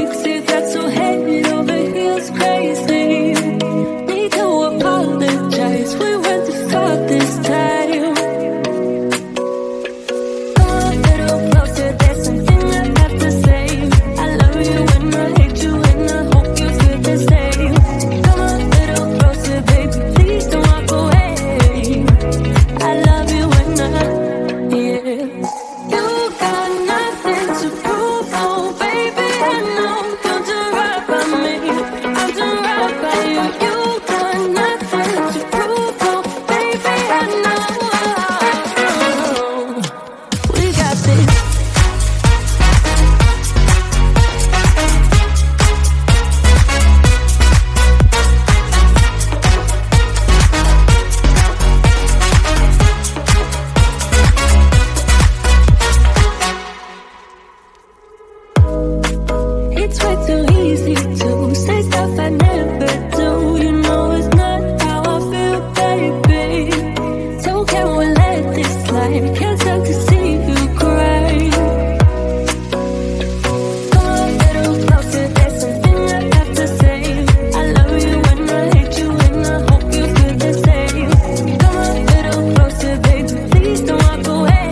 weeks it got so head over heels crazy. Need to apologize, we went too far this time. Come a little closer, there's something I have to say. I love you and I hate you and I hope you feel the same. Come a little closer, baby, please don't walk away. I love you and I, yeah. You got nothing to prove, oh baby, I know. Don't do right by me, I'll do right by you. You got nothing to prove, oh baby, I know. We got this. It's way too easy to say stuff I never do. You know it's not how I feel, baby. So can we let this slide? Can't stand to see you cry. Come a little closer, there's something I have to say. I love you and I hate you and I hope you feel the same. Come a little closer, baby, please don't walk away.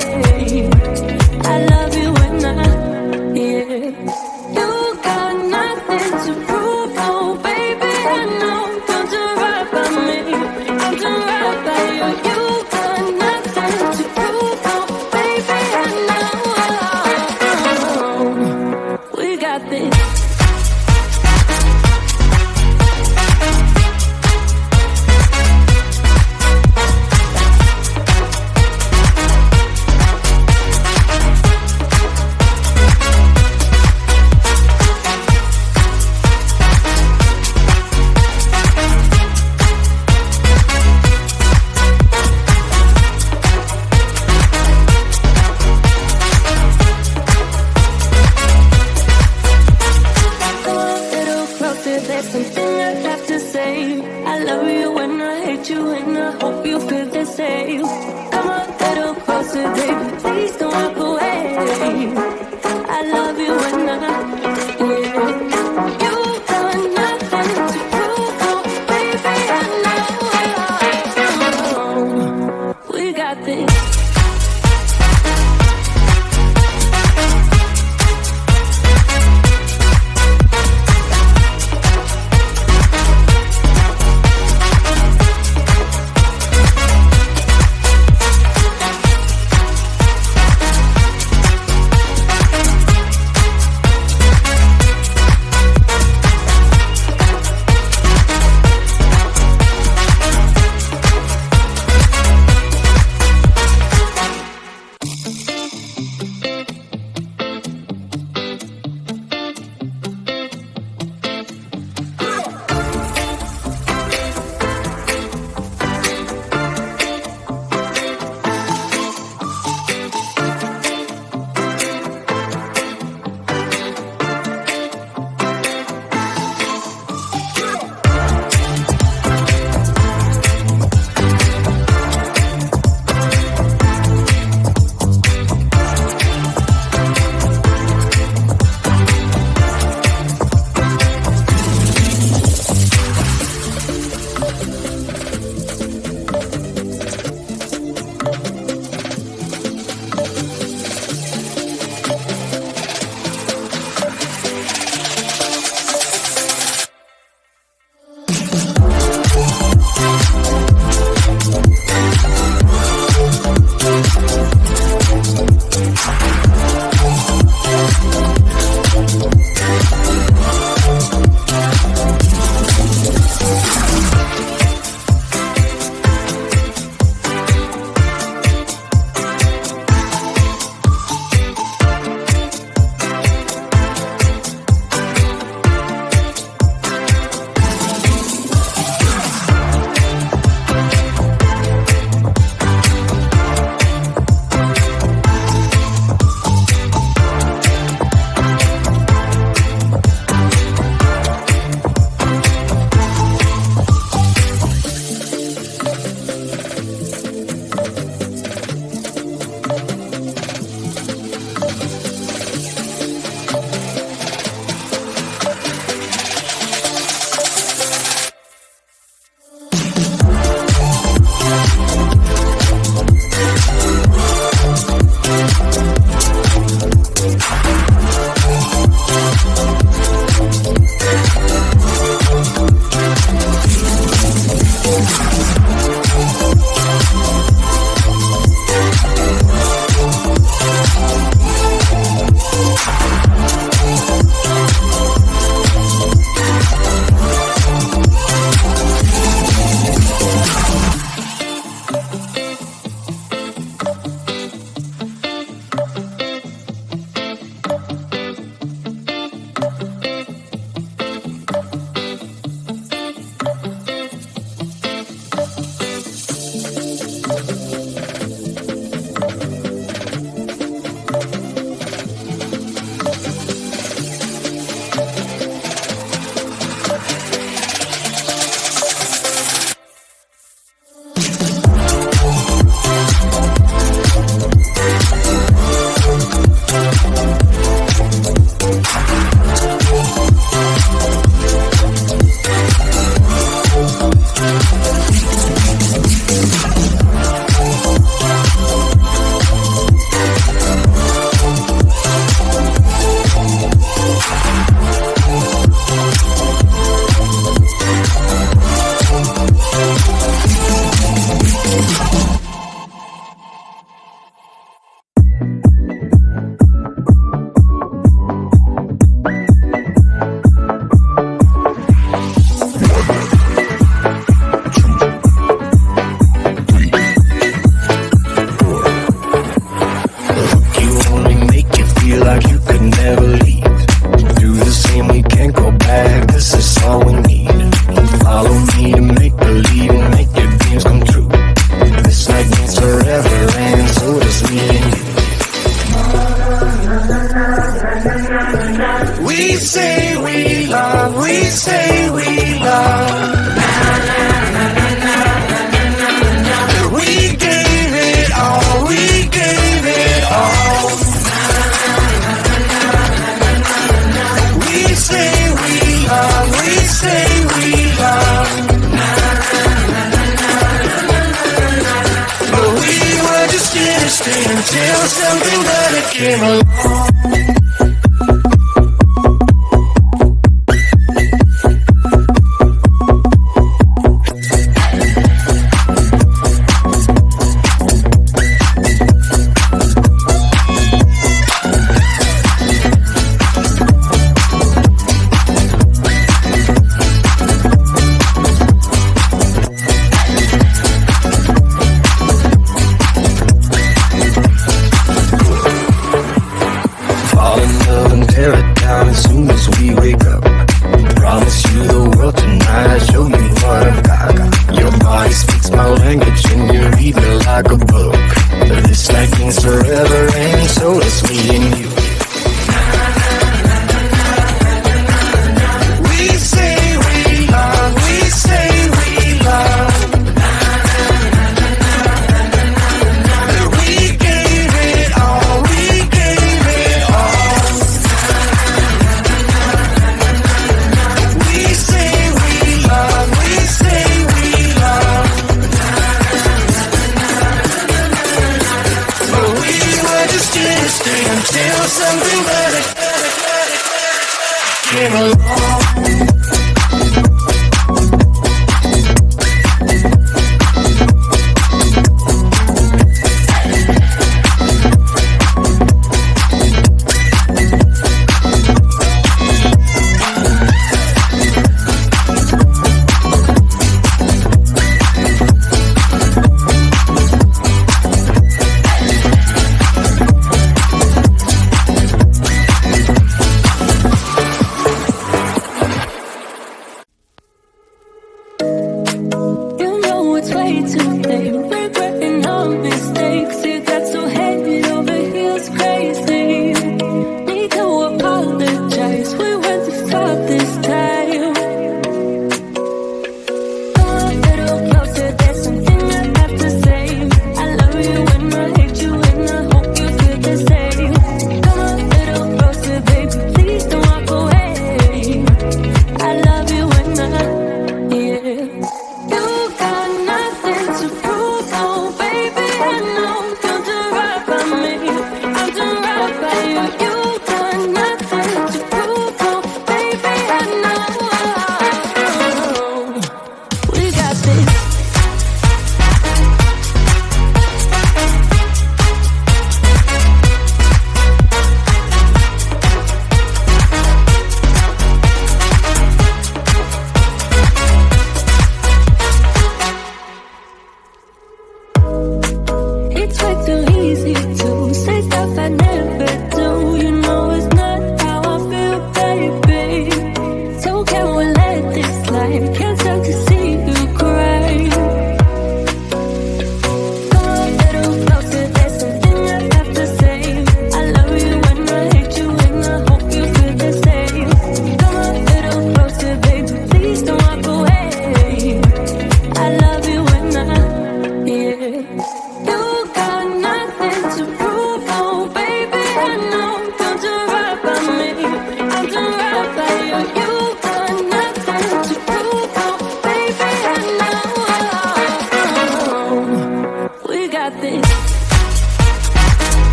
I love you and I, yeah. You got nothing to prove, oh baby, I know. Don't do right by me, I'll do right by you. You got nothing to prove, oh baby, I know. We got this. Come a little closer, there's something I have to say. I love you and I hate you and I hope you feel the same. Come a little closer, baby, please don't walk away. I love you and I, yeah. You got nothing to prove, oh baby, I know. We got this. We say we love, we say we love. We gave it all, we gave it all. We say we love, we say we love. But we were just innocent until something better came along.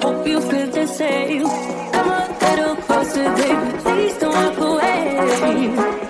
hope you feel the same. Come a little closer, baby, please don't walk away.